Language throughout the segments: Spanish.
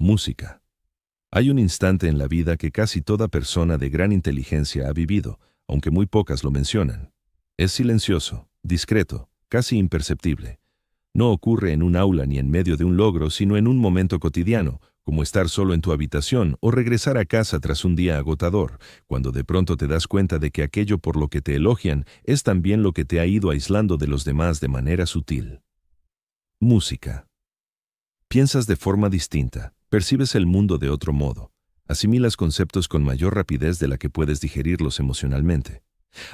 Música. Hay un instante en la vida que casi toda persona de gran inteligencia ha vivido, aunque muy pocas lo mencionan. Es silencioso, discreto, casi imperceptible. No ocurre en un aula ni en medio de un logro, sino en un momento cotidiano, como estar solo en tu habitación o regresar a casa tras un día agotador, cuando de pronto te das cuenta de que aquello por lo que te elogian es también lo que te ha ido aislando de los demás de manera sutil. Música. Piensas de forma distinta, percibes el mundo de otro modo, asimilas conceptos con mayor rapidez de la que puedes digerirlos emocionalmente.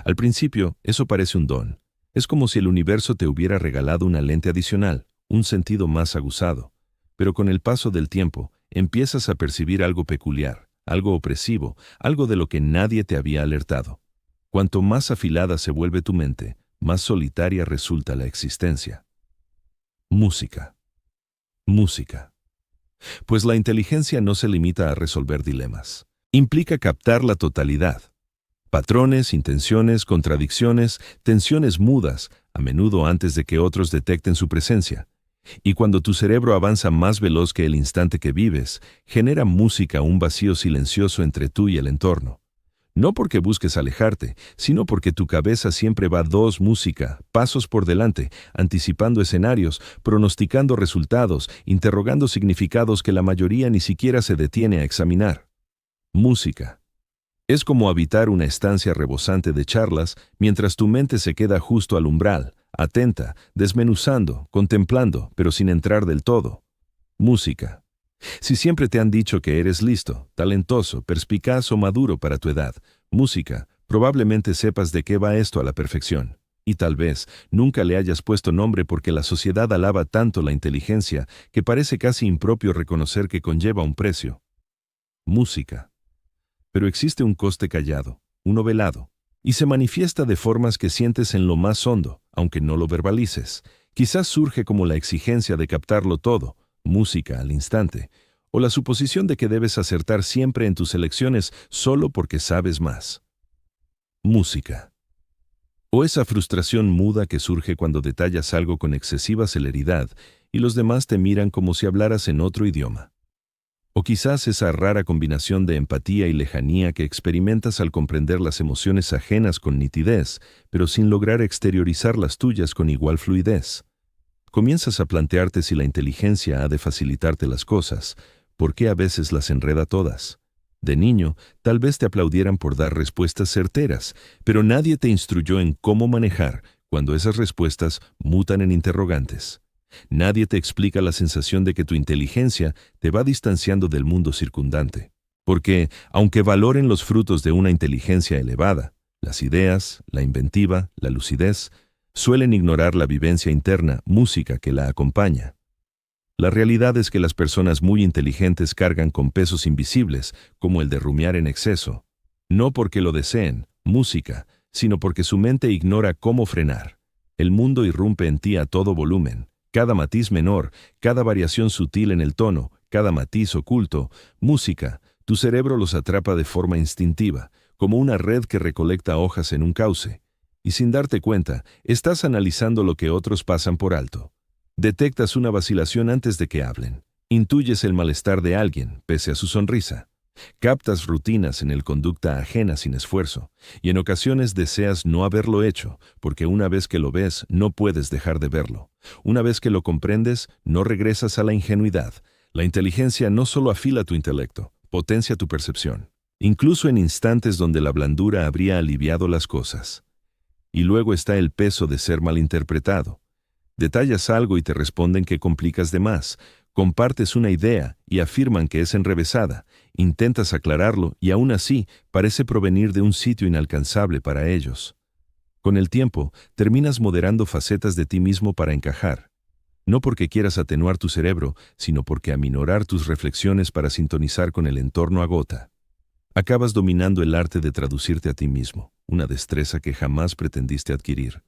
Al principio, eso parece un don. Es como si el universo te hubiera regalado una lente adicional, un sentido más aguzado. Pero con el paso del tiempo, empiezas a percibir algo peculiar, algo opresivo, algo de lo que nadie te había alertado. Cuanto más afilada se vuelve tu mente, más solitaria resulta la existencia. Música. Música. Pues la inteligencia no se limita a resolver dilemas. Implica captar la totalidad. Patrones, intenciones, contradicciones, tensiones mudas, a menudo antes de que otros detecten su presencia. Y cuando tu cerebro avanza más veloz que el instante que vives, genera música un vacío silencioso entre tú y el entorno. No porque busques alejarte, sino porque tu cabeza siempre va música, pasos por delante, anticipando escenarios, pronosticando resultados, interrogando significados que la mayoría ni siquiera se detiene a examinar. Música. Es como habitar una estancia rebosante de charlas mientras tu mente se queda justo al umbral, atenta, desmenuzando, contemplando, pero sin entrar del todo. Música. Si siempre te han dicho que eres listo, talentoso, perspicaz o maduro para tu edad, música, probablemente sepas de qué va esto a la perfección. Y tal vez nunca le hayas puesto nombre porque la sociedad alaba tanto la inteligencia que parece casi impropio reconocer que conlleva un precio. Música. Pero existe un coste callado, uno velado, y se manifiesta de formas que sientes en lo más hondo, aunque no lo verbalices. Quizás surge como la exigencia de captarlo todo, música al instante, o la suposición de que debes acertar siempre en tus elecciones solo porque sabes más. Música. O esa frustración muda que surge cuando detallas algo con excesiva celeridad y los demás te miran como si hablaras en otro idioma. O quizás esa rara combinación de empatía y lejanía que experimentas al comprender las emociones ajenas con nitidez, pero sin lograr exteriorizar las tuyas con igual fluidez. Comienzas a plantearte si la inteligencia ha de facilitarte las cosas, ¿por qué a veces las enreda todas? De niño, tal vez te aplaudieran por dar respuestas certeras, pero nadie te instruyó en cómo manejar cuando esas respuestas mutan en interrogantes. Nadie te explica la sensación de que tu inteligencia te va distanciando del mundo circundante. Porque, aunque valoren los frutos de una inteligencia elevada, las ideas, la inventiva, la lucidez, suelen ignorar la vivencia interna, música que la acompaña. La realidad es que las personas muy inteligentes cargan con pesos invisibles, como el de rumiar en exceso. No porque lo deseen, música, sino porque su mente ignora cómo frenar. El mundo irrumpe en ti a todo volumen. Cada matiz menor, cada variación sutil en el tono, cada matiz oculto, música, tu cerebro los atrapa de forma instintiva, como una red que recolecta hojas en un cauce. Y sin darte cuenta, estás analizando lo que otros pasan por alto. Detectas una vacilación antes de que hablen. Intuyes el malestar de alguien, pese a su sonrisa. Captas rutinas en el conducta ajena sin esfuerzo, y en ocasiones deseas no haberlo hecho, porque una vez que lo ves, no puedes dejar de verlo. Una vez que lo comprendes, no regresas a la ingenuidad. La inteligencia no solo afila tu intelecto, potencia tu percepción, incluso en instantes donde la blandura habría aliviado las cosas. Y luego está el peso de ser malinterpretado. Detallas algo y te responden que complicas de más. Compartes una idea y afirman que es enrevesada. Intentas aclararlo y aún así parece provenir de un sitio inalcanzable para ellos. Con el tiempo, terminas moderando facetas de ti mismo para encajar. No porque quieras atenuar tu cerebro, sino porque aminorar tus reflexiones para sintonizar con el entorno agota. Acabas dominando el arte de traducirte a ti mismo, una destreza que jamás pretendiste adquirir.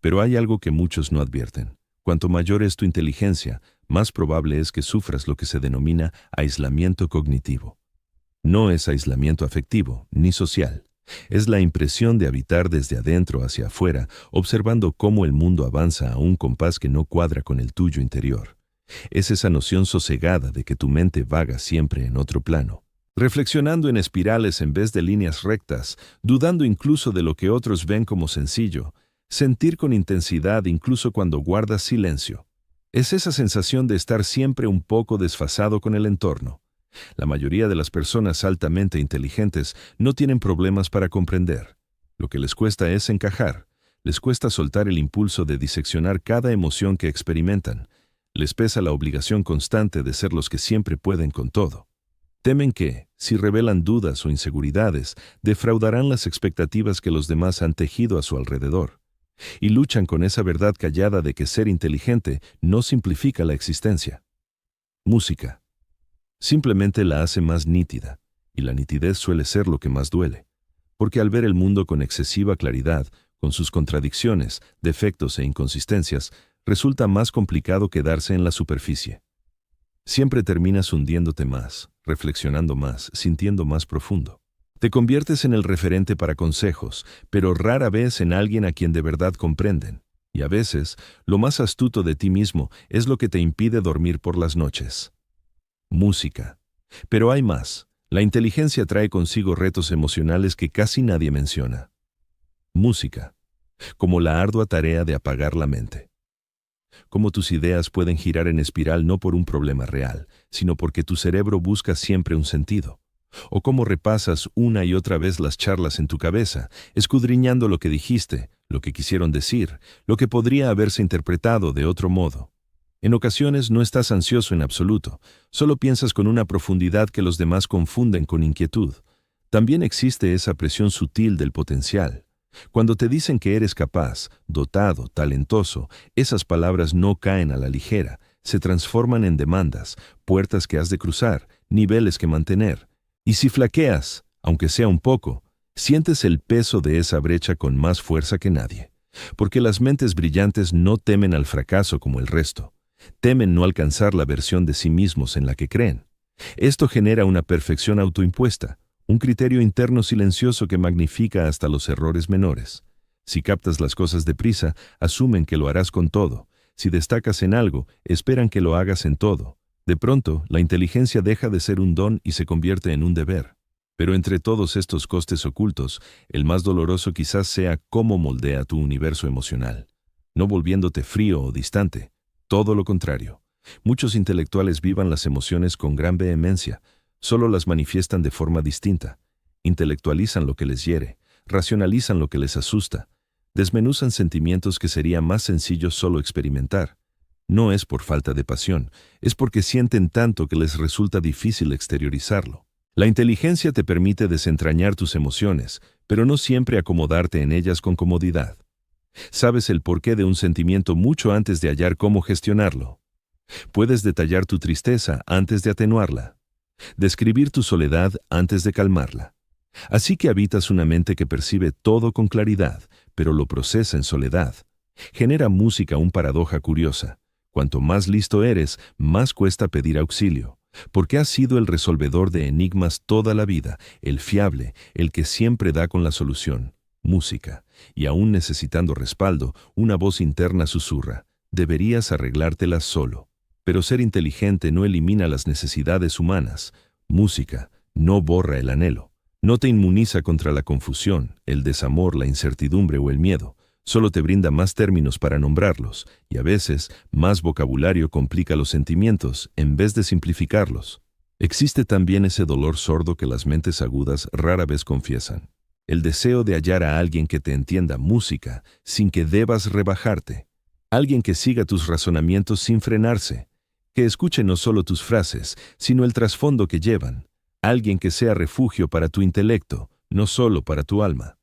Pero hay algo que muchos no advierten. Cuanto mayor es tu inteligencia, más probable es que sufras lo que se denomina aislamiento cognitivo. No es aislamiento afectivo, ni social. Es la impresión de habitar desde adentro hacia afuera, observando cómo el mundo avanza a un compás que no cuadra con el tuyo interior. Es esa noción sosegada de que tu mente vaga siempre en otro plano, reflexionando en espirales en vez de líneas rectas, dudando incluso de lo que otros ven como sencillo, sentir con intensidad incluso cuando guardas silencio. Es esa sensación de estar siempre un poco desfasado con el entorno. La mayoría de las personas altamente inteligentes no tienen problemas para comprender. Lo que les cuesta es encajar. Les cuesta soltar el impulso de diseccionar cada emoción que experimentan. Les pesa la obligación constante de ser los que siempre pueden con todo. Temen que, si revelan dudas o inseguridades, defraudarán las expectativas que los demás han tejido a su alrededor. Y luchan con esa verdad callada de que ser inteligente no simplifica la existencia. Música. Simplemente la hace más nítida, y la nitidez suele ser lo que más duele. Porque al ver el mundo con excesiva claridad, con sus contradicciones, defectos e inconsistencias, resulta más complicado quedarse en la superficie. Siempre terminas hundiéndote más, reflexionando más, sintiendo más profundo. Te conviertes en el referente para consejos, pero rara vez en alguien a quien de verdad comprenden. Y a veces, lo más astuto de ti mismo es lo que te impide dormir por las noches. Música. Pero hay más. La inteligencia trae consigo retos emocionales que casi nadie menciona. Música. Como la ardua tarea de apagar la mente. Cómo tus ideas pueden girar en espiral no por un problema real, sino porque tu cerebro busca siempre un sentido. O cómo repasas una y otra vez las charlas en tu cabeza, escudriñando lo que dijiste, lo que quisieron decir, lo que podría haberse interpretado de otro modo. En ocasiones no estás ansioso en absoluto, solo piensas con una profundidad que los demás confunden con inquietud. También existe esa presión sutil del potencial. Cuando te dicen que eres capaz, dotado, talentoso, esas palabras no caen a la ligera, se transforman en demandas, puertas que has de cruzar, niveles que mantener. Y si flaqueas, aunque sea un poco, sientes el peso de esa brecha con más fuerza que nadie. Porque las mentes brillantes no temen al fracaso como el resto. Temen no alcanzar la versión de sí mismos en la que creen. Esto genera una perfección autoimpuesta, un criterio interno silencioso que magnifica hasta los errores menores. Si captas las cosas deprisa, asumen que lo harás con todo. Si destacas en algo, esperan que lo hagas en todo. De pronto, la inteligencia deja de ser un don y se convierte en un deber. Pero entre todos estos costes ocultos, el más doloroso quizás sea cómo moldea tu universo emocional, no volviéndote frío o distante. Todo lo contrario. Muchos intelectuales vivan las emociones con gran vehemencia, solo las manifiestan de forma distinta. Intelectualizan lo que les hiere, racionalizan lo que les asusta, desmenuzan sentimientos que sería más sencillo solo experimentar. No es por falta de pasión, es porque sienten tanto que les resulta difícil exteriorizarlo. La inteligencia te permite desentrañar tus emociones, pero no siempre acomodarte en ellas con comodidad. Sabes el porqué de un sentimiento mucho antes de hallar cómo gestionarlo. Puedes detallar tu tristeza antes de atenuarla. Describir tu soledad antes de calmarla. Así que habitas una mente que percibe todo con claridad, pero lo procesa en soledad. Genera música una paradoja curiosa. Cuanto más listo eres, más cuesta pedir auxilio, porque has sido el resolvedor de enigmas toda la vida, el fiable, el que siempre da con la solución. Música. Y aún necesitando respaldo, una voz interna susurra: deberías arreglártelas solo. Pero ser inteligente no elimina las necesidades humanas. Música no borra el anhelo. No te inmuniza contra la confusión, el desamor, la incertidumbre o el miedo. Solo te brinda más términos para nombrarlos, y a veces más vocabulario complica los sentimientos en vez de simplificarlos. Existe también ese dolor sordo que las mentes agudas rara vez confiesan. El deseo de hallar a alguien que te entienda música sin que debas rebajarte. Alguien que siga tus razonamientos sin frenarse. Que escuche no solo tus frases, sino el trasfondo que llevan. Alguien que sea refugio para tu intelecto, no solo para tu alma.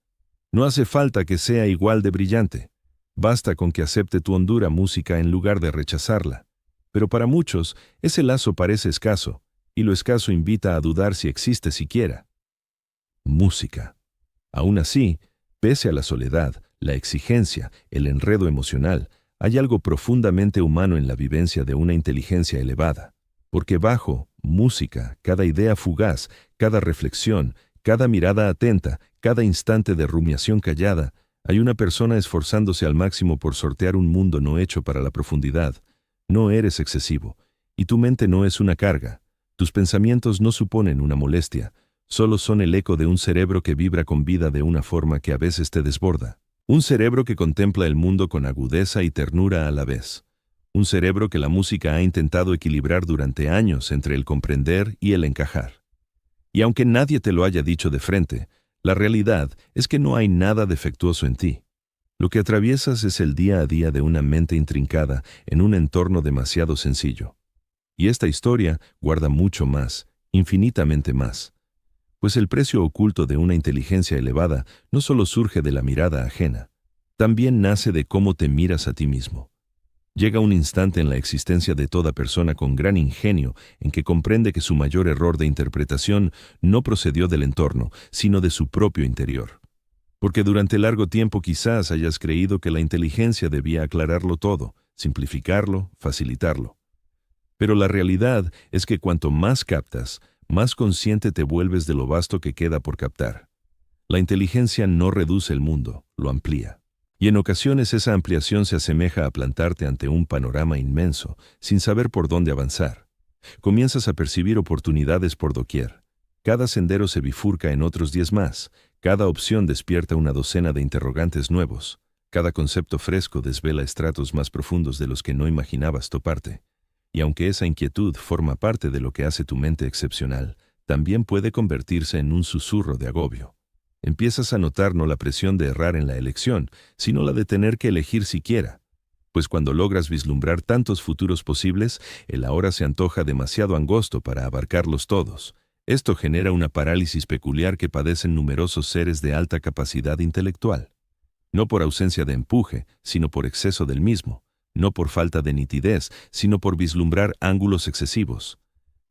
No hace falta que sea igual de brillante. Basta con que acepte tu hondura música en lugar de rechazarla. Pero para muchos, ese lazo parece escaso, y lo escaso invita a dudar si existe siquiera. Música. Aún así, pese a la soledad, la exigencia, el enredo emocional, hay algo profundamente humano en la vivencia de una inteligencia elevada. Porque bajo música, cada idea fugaz, cada reflexión, cada mirada atenta, cada instante de rumiación callada, hay una persona esforzándose al máximo por sortear un mundo no hecho para la profundidad. No eres excesivo, y tu mente no es una carga. Tus pensamientos no suponen una molestia, solo son el eco de un cerebro que vibra con vida de una forma que a veces te desborda. Un cerebro que contempla el mundo con agudeza y ternura a la vez. Un cerebro que la música ha intentado equilibrar durante años entre el comprender y el encajar. Y aunque nadie te lo haya dicho de frente, la realidad es que no hay nada defectuoso en ti. Lo que atraviesas es el día a día de una mente intrincada en un entorno demasiado sencillo. Y esta historia guarda mucho más, infinitamente más. Pues el precio oculto de una inteligencia elevada no solo surge de la mirada ajena, también nace de cómo te miras a ti mismo. Llega un instante en la existencia de toda persona con gran ingenio en que comprende que su mayor error de interpretación no procedió del entorno, sino de su propio interior. Porque durante largo tiempo quizás hayas creído que la inteligencia debía aclararlo todo, simplificarlo, facilitarlo. Pero la realidad es que cuanto más captas, más consciente te vuelves de lo vasto que queda por captar. La inteligencia no reduce el mundo, lo amplía. Y en ocasiones esa ampliación se asemeja a plantarte ante un panorama inmenso, sin saber por dónde avanzar. Comienzas a percibir oportunidades por doquier. Cada sendero se bifurca en otros 10 más, cada opción despierta una docena de interrogantes nuevos, cada concepto fresco desvela estratos más profundos de los que no imaginabas toparte. Y aunque esa inquietud forma parte de lo que hace tu mente excepcional, también puede convertirse en un susurro de agobio. Empiezas a notar no la presión de errar en la elección, sino la de tener que elegir siquiera. Pues cuando logras vislumbrar tantos futuros posibles, el ahora se antoja demasiado angosto para abarcarlos todos. Esto genera una parálisis peculiar que padecen numerosos seres de alta capacidad intelectual. No por ausencia de empuje, sino por exceso del mismo. No por falta de nitidez, sino por vislumbrar ángulos excesivos.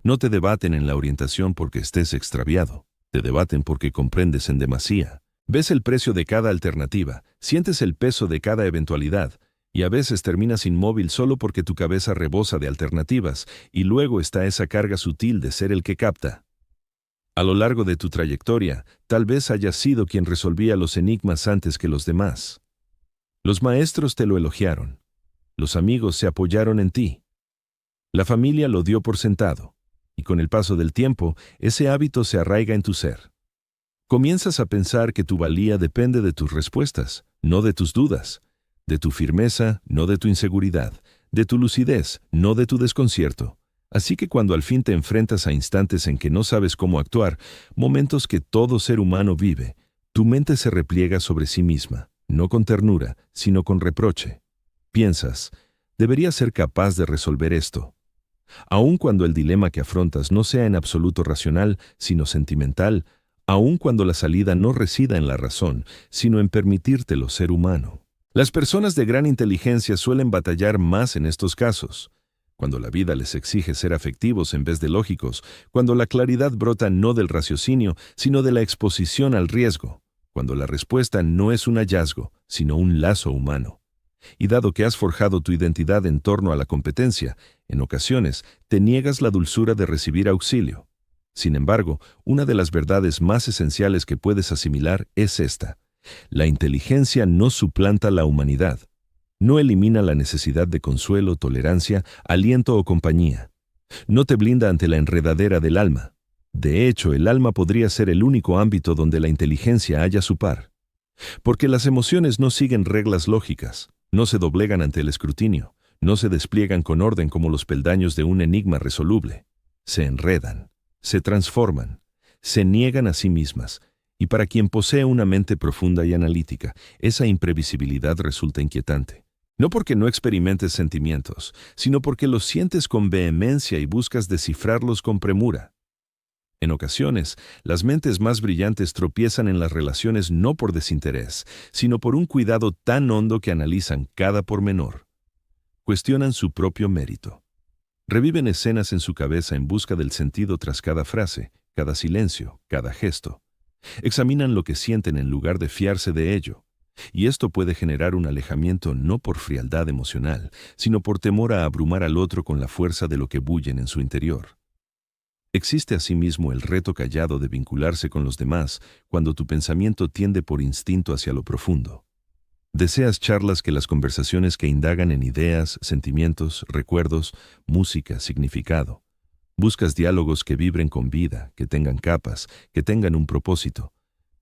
No te debaten en la orientación porque estés extraviado. Te debaten porque comprendes en demasía. Ves el precio de cada alternativa, sientes el peso de cada eventualidad, y a veces terminas inmóvil solo porque tu cabeza rebosa de alternativas, y luego está esa carga sutil de ser el que capta. A lo largo de tu trayectoria, tal vez hayas sido quien resolvía los enigmas antes que los demás. Los maestros te lo elogiaron. Los amigos se apoyaron en ti. La familia lo dio por sentado. Y con el paso del tiempo, ese hábito se arraiga en tu ser. Comienzas a pensar que tu valía depende de tus respuestas, no de tus dudas, de tu firmeza, no de tu inseguridad, de tu lucidez, no de tu desconcierto. Así que cuando al fin te enfrentas a instantes en que no sabes cómo actuar, momentos que todo ser humano vive, tu mente se repliega sobre sí misma, no con ternura, sino con reproche. Piensas, debería ser capaz de resolver esto. Aun cuando el dilema que afrontas no sea en absoluto racional, sino sentimental, aun cuando la salida no resida en la razón, sino en permitírtelo ser humano. Las personas de gran inteligencia suelen batallar más en estos casos. Cuando la vida les exige ser afectivos en vez de lógicos, cuando la claridad brota no del raciocinio, sino de la exposición al riesgo, cuando la respuesta no es un hallazgo, sino un lazo humano. Y dado que has forjado tu identidad en torno a la competencia, en ocasiones te niegas la dulzura de recibir auxilio. Sin embargo, una de las verdades más esenciales que puedes asimilar es esta. La inteligencia no suplanta la humanidad. No elimina la necesidad de consuelo, tolerancia, aliento o compañía. No te blinda ante la enredadera del alma. De hecho, el alma podría ser el único ámbito donde la inteligencia haya su par. Porque las emociones no siguen reglas lógicas. No se doblegan ante el escrutinio, no se despliegan con orden como los peldaños de un enigma resoluble. Se enredan, se transforman, se niegan a sí mismas, y para quien posee una mente profunda y analítica, esa imprevisibilidad resulta inquietante. No porque no experimentes sentimientos, sino porque los sientes con vehemencia y buscas descifrarlos con premura. En ocasiones, las mentes más brillantes tropiezan en las relaciones no por desinterés, sino por un cuidado tan hondo que analizan cada pormenor. Cuestionan su propio mérito. Reviven escenas en su cabeza en busca del sentido tras cada frase, cada silencio, cada gesto. Examinan lo que sienten en lugar de fiarse de ello. Y esto puede generar un alejamiento no por frialdad emocional, sino por temor a abrumar al otro con la fuerza de lo que bullen en su interior. Existe asimismo el reto callado de vincularse con los demás cuando tu pensamiento tiende por instinto hacia lo profundo. Deseas charlas que las conversaciones que indagan en ideas, sentimientos, recuerdos, música, significado. Buscas diálogos que vibren con vida, que tengan capas, que tengan un propósito.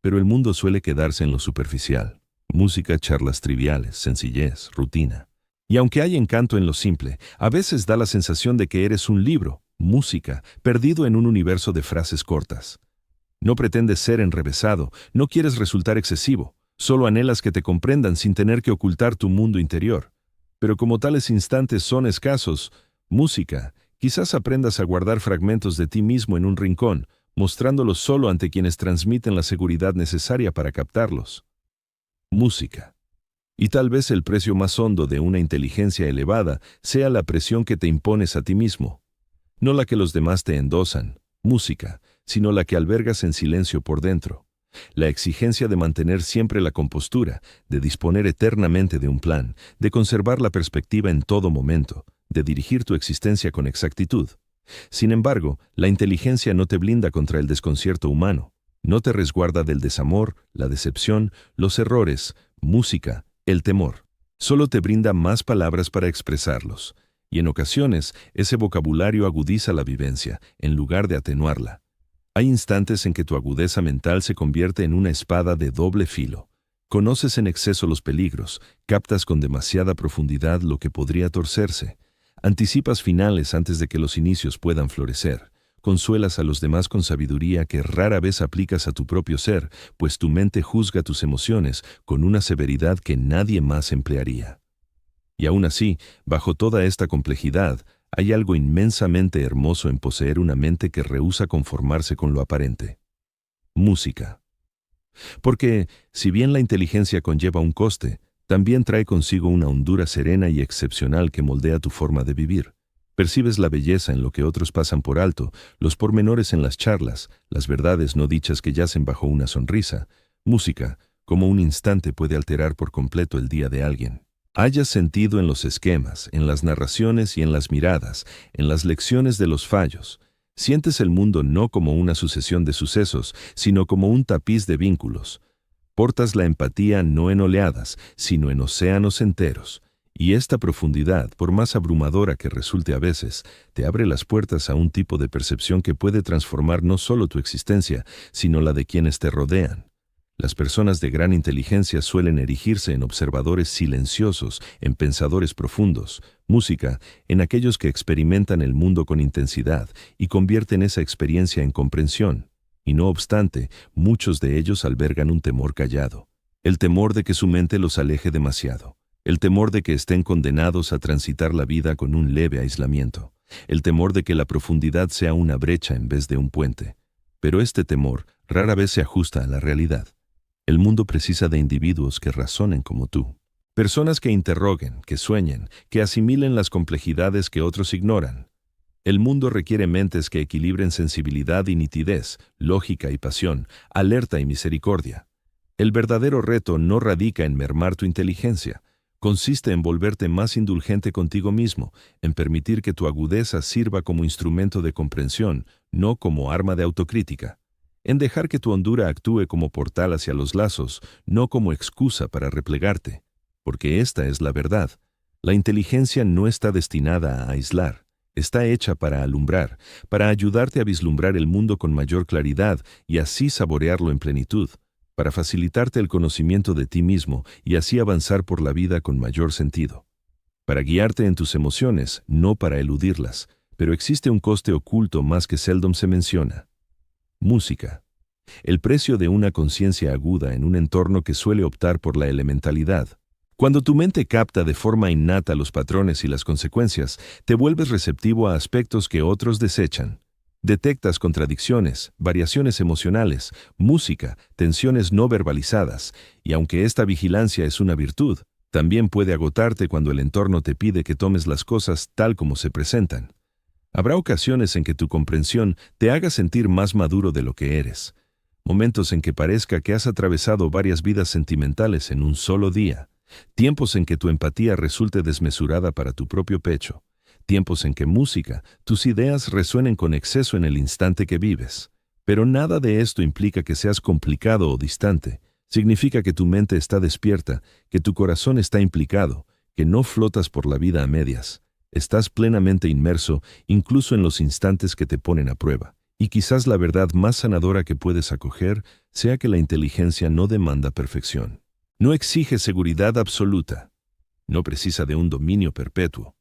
Pero el mundo suele quedarse en lo superficial. Música, charlas triviales, sencillez, rutina. Y aunque hay encanto en lo simple, a veces da la sensación de que eres un libro, música, perdido en un universo de frases cortas. No pretendes ser enrevesado, no quieres resultar excesivo, solo anhelas que te comprendan sin tener que ocultar tu mundo interior. Pero como tales instantes son escasos, música, quizás aprendas a guardar fragmentos de ti mismo en un rincón, mostrándolos solo ante quienes transmiten la seguridad necesaria para captarlos. Música. Y tal vez el precio más hondo de una inteligencia elevada sea la presión que te impones a ti mismo. No la que los demás te endosan, música, sino la que albergas en silencio por dentro. La exigencia de mantener siempre la compostura, de disponer eternamente de un plan, de conservar la perspectiva en todo momento, de dirigir tu existencia con exactitud. Sin embargo, la inteligencia no te blinda contra el desconcierto humano, no te resguarda del desamor, la decepción, los errores, música, el temor. Solo te brinda más palabras para expresarlos, y en ocasiones ese vocabulario agudiza la vivencia, en lugar de atenuarla. Hay instantes en que tu agudeza mental se convierte en una espada de doble filo. Conoces en exceso los peligros, captas con demasiada profundidad lo que podría torcerse. Anticipas finales antes de que los inicios puedan florecer. Consuelas a los demás con sabiduría que rara vez aplicas a tu propio ser, pues tu mente juzga tus emociones con una severidad que nadie más emplearía. Y aún así, bajo toda esta complejidad, hay algo inmensamente hermoso en poseer una mente que rehúsa conformarse con lo aparente. Música. Porque, si bien la inteligencia conlleva un coste, también trae consigo una hondura serena y excepcional que moldea tu forma de vivir. Percibes la belleza en lo que otros pasan por alto, los pormenores en las charlas, las verdades no dichas que yacen bajo una sonrisa. Música, como un instante puede alterar por completo el día de alguien. Hallas sentido en los esquemas, en las narraciones y en las miradas, en las lecciones de los fallos. Sientes el mundo no como una sucesión de sucesos, sino como un tapiz de vínculos. Portas la empatía no en oleadas, sino en océanos enteros. Y esta profundidad, por más abrumadora que resulte a veces, te abre las puertas a un tipo de percepción que puede transformar no solo tu existencia, sino la de quienes te rodean. Las personas de gran inteligencia suelen erigirse en observadores silenciosos, en pensadores profundos, música, en aquellos que experimentan el mundo con intensidad y convierten esa experiencia en comprensión. Y no obstante, muchos de ellos albergan un temor callado, el temor de que su mente los aleje demasiado, el temor de que estén condenados a transitar la vida con un leve aislamiento, el temor de que la profundidad sea una brecha en vez de un puente. Pero este temor rara vez se ajusta a la realidad. El mundo precisa de individuos que razonen como tú. Personas que interroguen, que sueñen, que asimilen las complejidades que otros ignoran. El mundo requiere mentes que equilibren sensibilidad y nitidez, lógica y pasión, alerta y misericordia. El verdadero reto no radica en mermar tu inteligencia. Consiste en volverte más indulgente contigo mismo, en permitir que tu agudeza sirva como instrumento de comprensión, no como arma de autocrítica. En dejar que tu hondura actúe como portal hacia los lazos, no como excusa para replegarte. Porque esta es la verdad. La inteligencia no está destinada a aislar. Está hecha para alumbrar, para ayudarte a vislumbrar el mundo con mayor claridad y así saborearlo en plenitud, para facilitarte el conocimiento de ti mismo y así avanzar por la vida con mayor sentido. Para guiarte en tus emociones, no para eludirlas, pero existe un coste oculto más que seldom se menciona. Música. El precio de una conciencia aguda en un entorno que suele optar por la elementalidad. Cuando tu mente capta de forma innata los patrones y las consecuencias, te vuelves receptivo a aspectos que otros desechan. Detectas contradicciones, variaciones emocionales, música, tensiones no verbalizadas, y aunque esta vigilancia es una virtud, también puede agotarte cuando el entorno te pide que tomes las cosas tal como se presentan. Habrá ocasiones en que tu comprensión te haga sentir más maduro de lo que eres. Momentos en que parezca que has atravesado varias vidas sentimentales en un solo día. Tiempos en que tu empatía resulte desmesurada para tu propio pecho. Tiempos en que música, tus ideas resuenen con exceso en el instante que vives. Pero nada de esto implica que seas complicado o distante. Significa que tu mente está despierta, que tu corazón está implicado, que no flotas por la vida a medias. Estás plenamente inmerso, incluso en los instantes que te ponen a prueba. Y quizás la verdad más sanadora que puedes acoger sea que la inteligencia no demanda perfección. No exige seguridad absoluta. No precisa de un dominio perpetuo.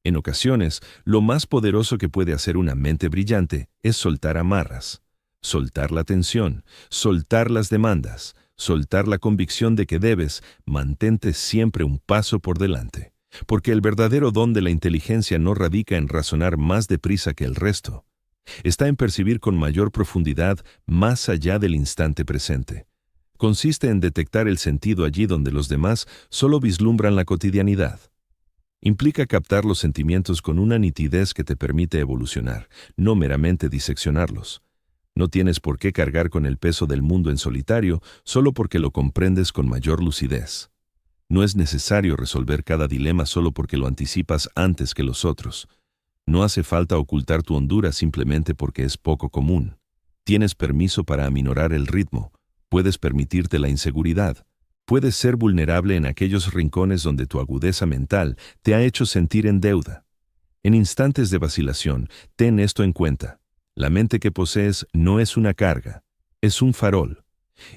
En ocasiones, lo más poderoso que puede hacer una mente brillante es soltar amarras, soltar la tensión, soltar las demandas, soltar la convicción de que debes, mantente siempre un paso por delante. Porque el verdadero don de la inteligencia no radica en razonar más deprisa que el resto. Está en percibir con mayor profundidad más allá del instante presente. Consiste en detectar el sentido allí donde los demás solo vislumbran la cotidianidad. Implica captar los sentimientos con una nitidez que te permite evolucionar, no meramente diseccionarlos. No tienes por qué cargar con el peso del mundo en solitario solo porque lo comprendes con mayor lucidez. No es necesario resolver cada dilema solo porque lo anticipas antes que los otros. No hace falta ocultar tu hondura simplemente porque es poco común. Tienes permiso para aminorar el ritmo. Puedes permitirte la inseguridad. Puedes ser vulnerable en aquellos rincones donde tu agudeza mental te ha hecho sentir en deuda. En instantes de vacilación, ten esto en cuenta. La mente que posees no es una carga, es un farol.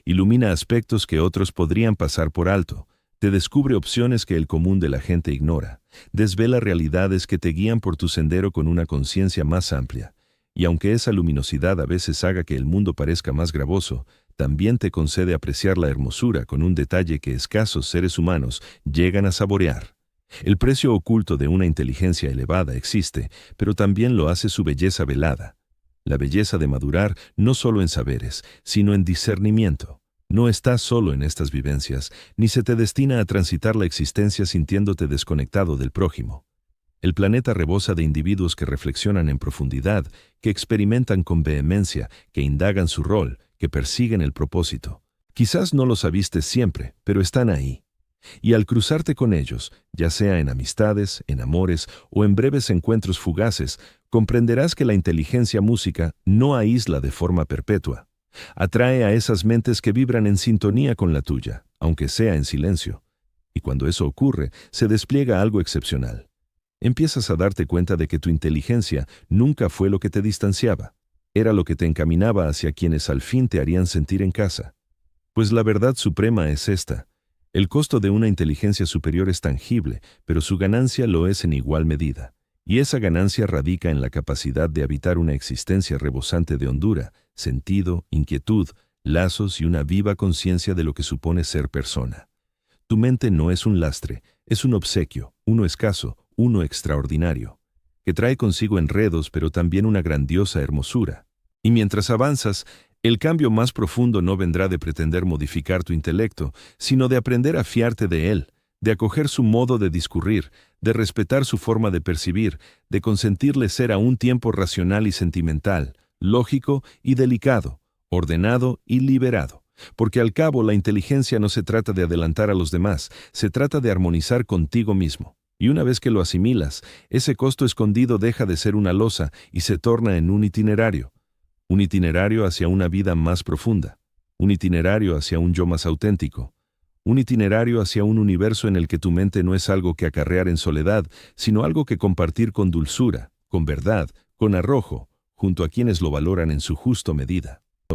Ilumina aspectos que otros podrían pasar por alto. Te descubre opciones que el común de la gente ignora. Desvela realidades que te guían por tu sendero con una conciencia más amplia. Y aunque esa luminosidad a veces haga que el mundo parezca más gravoso, también te concede apreciar la hermosura con un detalle que escasos seres humanos llegan a saborear. El precio oculto de una inteligencia elevada existe, pero también lo hace su belleza velada. La belleza de madurar no solo en saberes, sino en discernimiento. No estás solo en estas vivencias, ni se te destina a transitar la existencia sintiéndote desconectado del prójimo. El planeta rebosa de individuos que reflexionan en profundidad, que experimentan con vehemencia, que indagan su rol, que persiguen el propósito. Quizás no los avistes siempre, pero están ahí. Y al cruzarte con ellos, ya sea en amistades, en amores o en breves encuentros fugaces, comprenderás que la inteligencia música no aísla de forma perpetua. Atrae a esas mentes que vibran en sintonía con la tuya, aunque sea en silencio. Y cuando eso ocurre, se despliega algo excepcional. Empiezas a darte cuenta de que tu inteligencia nunca fue lo que te distanciaba. Era lo que te encaminaba hacia quienes al fin te harían sentir en casa. Pues la verdad suprema es esta. El costo de una inteligencia superior es tangible, pero su ganancia lo es en igual medida. Y esa ganancia radica en la capacidad de habitar una existencia rebosante de hondura, sentido, inquietud, lazos y una viva conciencia de lo que supone ser persona. Tu mente no es un lastre, es un obsequio, uno escaso, uno extraordinario, que trae consigo enredos pero también una grandiosa hermosura. Y mientras avanzas, el cambio más profundo no vendrá de pretender modificar tu intelecto, sino de aprender a fiarte de él, de acoger su modo de discurrir, de respetar su forma de percibir, de consentirle ser a un tiempo racional y sentimental, lógico y delicado, ordenado y liberado. Porque al cabo la inteligencia no se trata de adelantar a los demás, se trata de armonizar contigo mismo. Y una vez que lo asimilas, ese costo escondido deja de ser una losa y se torna en un itinerario hacia una vida más profunda, un itinerario hacia un yo más auténtico, un itinerario hacia un universo en el que tu mente no es algo que acarrear en soledad, sino algo que compartir con dulzura, con verdad, con arrojo, junto a quienes lo valoran en su justo medida.